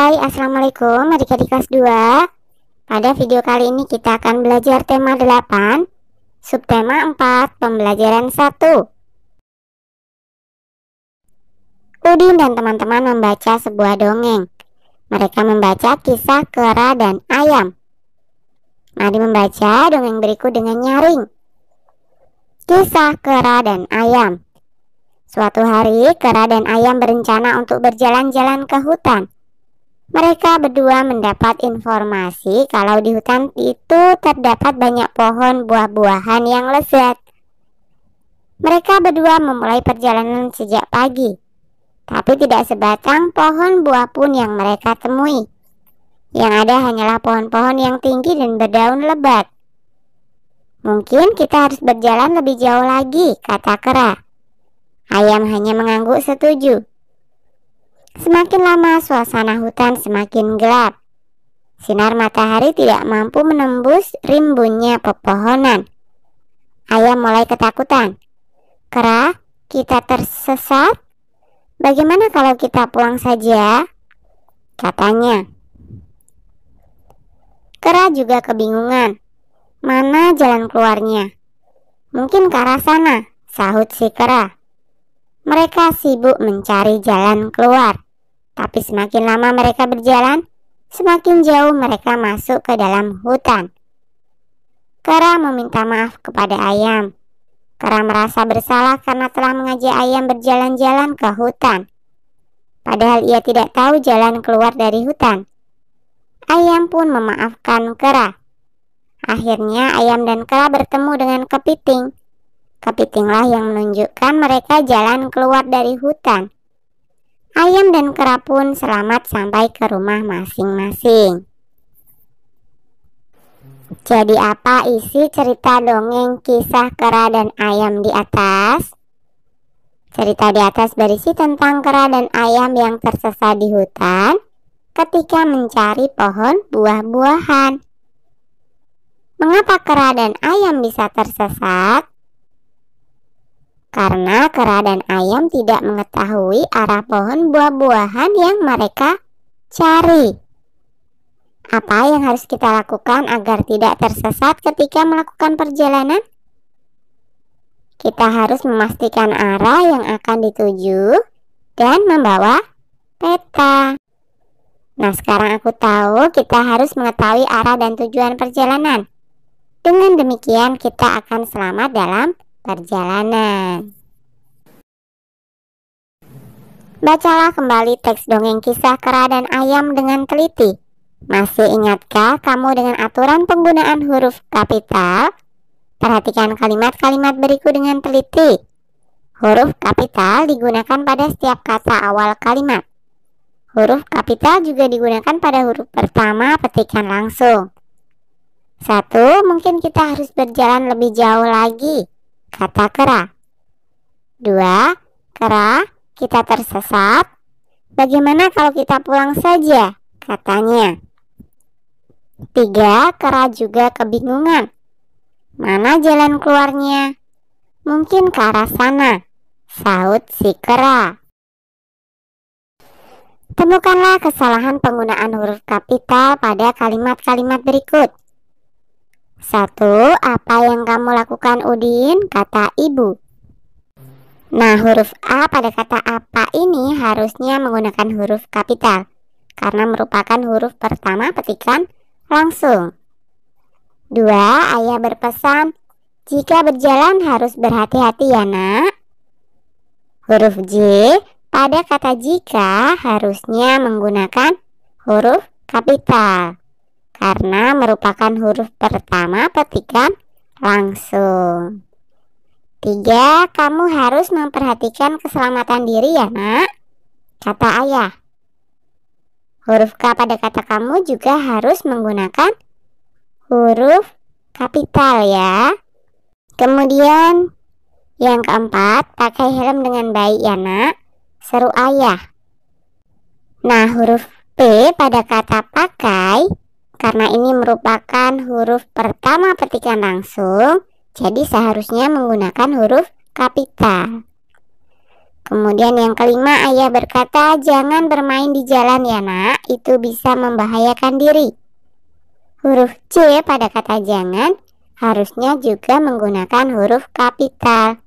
Hai, Assalamualaikum adik-adik kelas 2. Pada video kali ini kita akan belajar tema 8, subtema 4, pembelajaran 1. Udin dan teman-teman membaca sebuah dongeng. Mereka membaca kisah kera dan ayam. Mari membaca dongeng berikut dengan nyaring. Kisah kera dan ayam. Suatu hari, kera dan ayam berencana untuk berjalan-jalan ke hutan. Mereka berdua mendapat informasi kalau di hutan itu terdapat banyak pohon buah-buahan yang lezat. Mereka berdua memulai perjalanan sejak pagi, tapi tidak sebatang pohon buah pun yang mereka temui. Yang ada hanyalah pohon-pohon yang tinggi dan berdaun lebat. Mungkin kita harus berjalan lebih jauh lagi, kata kera. Ayam hanya mengangguk setuju. Semakin lama suasana hutan semakin gelap. Sinar matahari tidak mampu menembus rimbunnya pepohonan. Ayam mulai ketakutan. Kera, kita tersesat? Bagaimana kalau kita pulang saja? Katanya. Kera juga kebingungan. Mana jalan keluarnya? Mungkin ke arah sana, sahut si kera. Mereka sibuk mencari jalan keluar. Tapi semakin lama mereka berjalan, semakin jauh mereka masuk ke dalam hutan. Kera meminta maaf kepada ayam. Kera merasa bersalah karena telah mengajak ayam berjalan-jalan ke hutan. Padahal ia tidak tahu jalan keluar dari hutan. Ayam pun memaafkan kera. Akhirnya ayam dan kera bertemu dengan kepiting. Kepitinglah yang menunjukkan mereka jalan keluar dari hutan. Ayam dan kera pun selamat sampai ke rumah masing-masing. Jadi apa isi cerita dongeng kisah kera dan ayam di atas? Cerita di atas berisi tentang kera dan ayam yang tersesat di hutan ketika mencari pohon buah-buahan. Mengapa kera dan ayam bisa tersesat? Karena kera dan ayam tidak mengetahui arah pohon buah-buahan yang mereka cari. Apa yang harus kita lakukan agar tidak tersesat ketika melakukan perjalanan? Kita harus memastikan arah yang akan dituju dan membawa peta. Nah, sekarang aku tahu kita harus mengetahui arah dan tujuan perjalanan. Dengan demikian kita akan selamat dalam perjalanan. Bacalah kembali teks dongeng kisah kera dan ayam dengan teliti. Masih ingatkah kamu dengan aturan penggunaan huruf kapital? Perhatikan kalimat-kalimat berikut dengan teliti. Huruf kapital digunakan pada setiap kata awal kalimat. Huruf kapital juga digunakan pada huruf pertama petikan langsung. 1. Mungkin kita harus berjalan lebih jauh lagi, kata kera. 2. Kera, kita tersesat. Bagaimana kalau kita pulang saja? Katanya. 3. Kera juga kebingungan. Mana jalan keluarnya? Mungkin ke arah sana, sahut si kera. Temukanlah kesalahan penggunaan huruf kapital pada kalimat-kalimat berikut. 1. Apa yang kamu lakukan, Udin? Kata ibu. Nah, huruf A pada kata apa ini harusnya menggunakan huruf kapital karena merupakan huruf pertama petikan langsung. 2. Ayah berpesan, jika berjalan harus berhati-hati ya nak. Huruf J pada kata jika harusnya menggunakan huruf kapital karena merupakan huruf pertama petikan langsung. 3. Kamu harus memperhatikan keselamatan diri ya nak, kata ayah. Huruf K pada kata kamu juga harus menggunakan huruf kapital ya. Kemudian yang keempat, pakai helm dengan baik ya nak, seru ayah. Nah, huruf P pada kata pakai karena ini merupakan huruf pertama petikan langsung, jadi seharusnya menggunakan huruf kapital. Kemudian yang kelima, ayah berkata, jangan bermain di jalan ya nak, itu bisa membahayakan diri. Huruf C pada kata jangan harusnya juga menggunakan huruf kapital,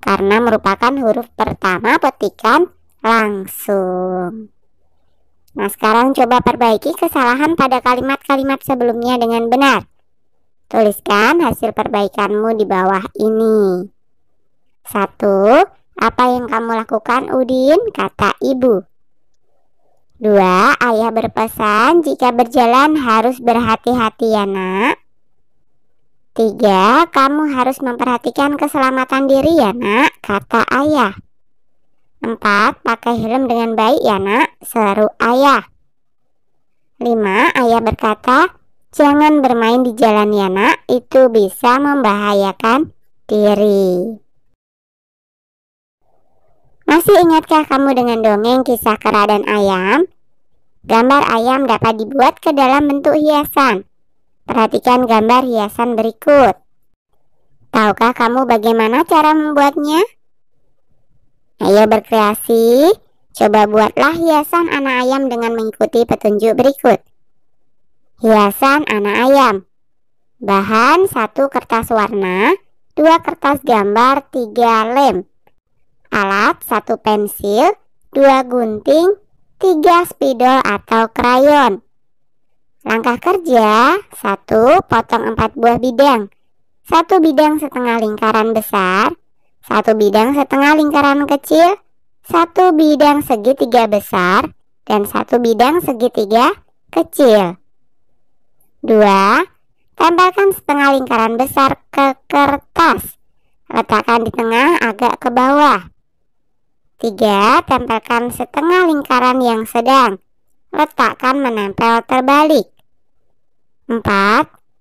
karena merupakan huruf pertama petikan langsung. Nah, sekarang coba perbaiki kesalahan pada kalimat-kalimat sebelumnya dengan benar. Tuliskan hasil perbaikanmu di bawah ini. 1. Apa yang kamu lakukan, Udin? Kata ibu. 2. Ayah berpesan jika berjalan harus berhati-hati ya nak. 3. Kamu harus memperhatikan keselamatan diri ya nak, kata ayah. 4. Pakai helm dengan baik ya nak, seru ayah. 5. Ayah berkata, jangan bermain di jalan ya nak, itu bisa membahayakan diri. Masih ingatkah kamu dengan dongeng kisah kera dan ayam? Gambar ayam dapat dibuat ke dalam bentuk hiasan. Perhatikan gambar hiasan berikut. Tahukah kamu bagaimana cara membuatnya? Ayo berkreasi. Coba buatlah hiasan anak ayam dengan mengikuti petunjuk berikut. Hiasan anak ayam. Bahan 1 kertas warna, 2 kertas gambar, 3 lem. Alat 1 pensil, 2 gunting, 3 spidol atau krayon. Langkah kerja 1. Potong 4 buah bidang. 1 bidang setengah lingkaran besar, 1 bidang setengah lingkaran kecil, 1 bidang segitiga besar, dan 1 bidang segitiga kecil. 2. Tempelkan setengah lingkaran besar ke kertas. Letakkan di tengah agak ke bawah. 3. Tempelkan setengah lingkaran yang sedang. Letakkan menempel terbalik. 4.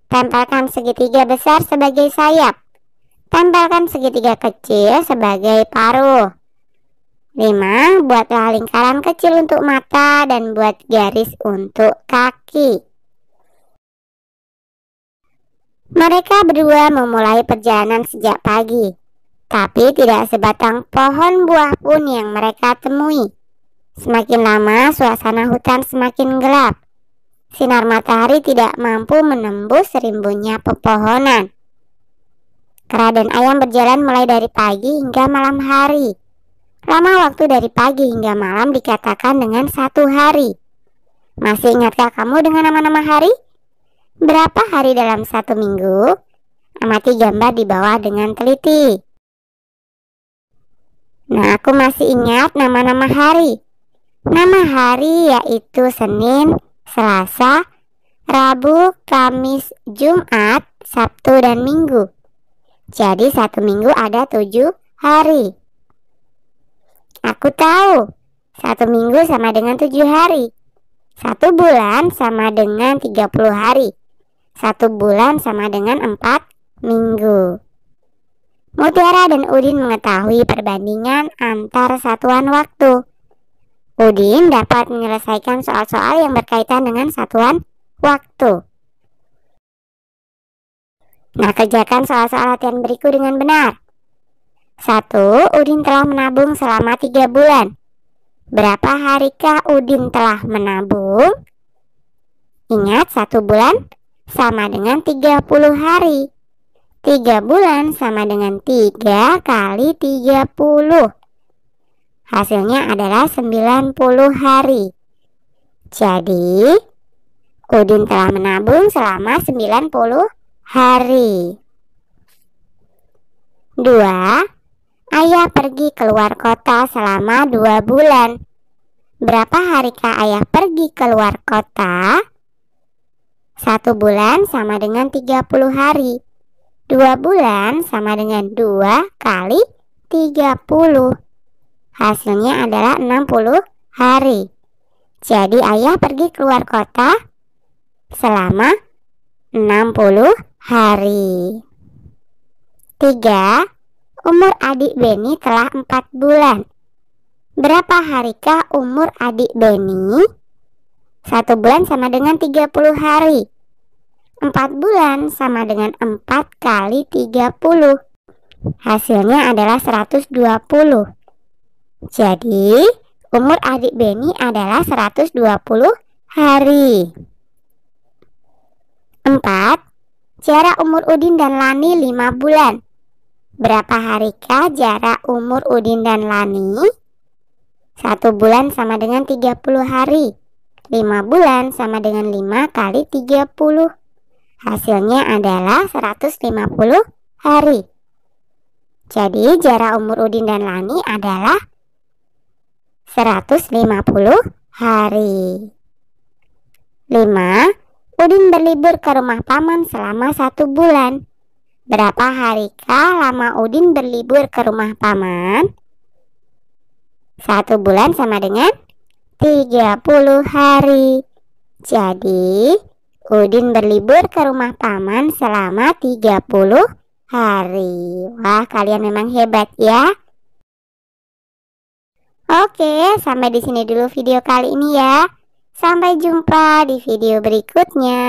Tempelkan segitiga besar sebagai sayap. Tempelkan segitiga kecil sebagai paruh. 5. Buatlah lingkaran kecil untuk mata dan buat garis untuk kaki. Mereka berdua memulai perjalanan sejak pagi. Tapi tidak sebatang pohon buah pun yang mereka temui. Semakin lama suasana hutan semakin gelap. Sinar matahari tidak mampu menembus rimbunnya pepohonan. Kera dan ayam berjalan mulai dari pagi hingga malam hari. Lama waktu dari pagi hingga malam dikatakan dengan 1 hari. Masih ingatkah kamu dengan nama-nama hari? Berapa hari dalam 1 minggu? Amati gambar di bawah dengan teliti. Nah, aku masih ingat nama-nama hari. Nama hari yaitu Senin, Selasa, Rabu, Kamis, Jumat, Sabtu, dan Minggu. Jadi 1 minggu ada 7 hari. Aku tahu 1 minggu sama dengan 7 hari. 1 bulan sama dengan 30 hari. 1 bulan sama dengan 4 minggu. Mutiara dan Udin mengetahui perbandingan antar satuan waktu. Udin dapat menyelesaikan soal-soal yang berkaitan dengan satuan waktu. Nah, kerjakan soal-soal latihan berikut dengan benar. 1. Udin telah menabung selama 3 bulan. Berapa harikah Udin telah menabung? Ingat, 1 bulan sama dengan 30 hari. 3 bulan sama dengan 3 kali 30. Hasilnya adalah 90 hari. Jadi, Udin telah menabung selama 90 hari. 2. Ayah pergi keluar kota selama 2 bulan. Berapa harikah ayah pergi keluar kota? 1 bulan sama dengan 30 hari. 2 bulan sama dengan 2 kali 30. Hasilnya adalah 60 hari. Jadi ayah pergi keluar kota selama 60 hari. 3. Umur adik Beni telah 4 bulan. Berapa harikah umur adik Beni? 1 bulan sama dengan 30 hari. 4 bulan sama dengan 4 kali 30. Hasilnya adalah 120. Jadi, umur adik Beni adalah 120 hari. 4. Jarak umur Udin dan Lani 5 bulan. Berapa harikah jarak umur Udin dan Lani? 1 bulan sama dengan 30 hari. 5 bulan sama dengan 5 kali 30. Hasilnya adalah 150 hari. Jadi jarak umur Udin dan Lani adalah 150 hari. 5. Udin berlibur ke rumah paman selama 1 bulan. Berapa harikah lama Udin berlibur ke rumah paman? 1 bulan sama dengan 30 hari. Jadi Udin berlibur ke rumah paman selama 30 hari. Wah, kalian memang hebat ya. Oke, sampai di sini dulu video kali ini ya. Sampai jumpa di video berikutnya.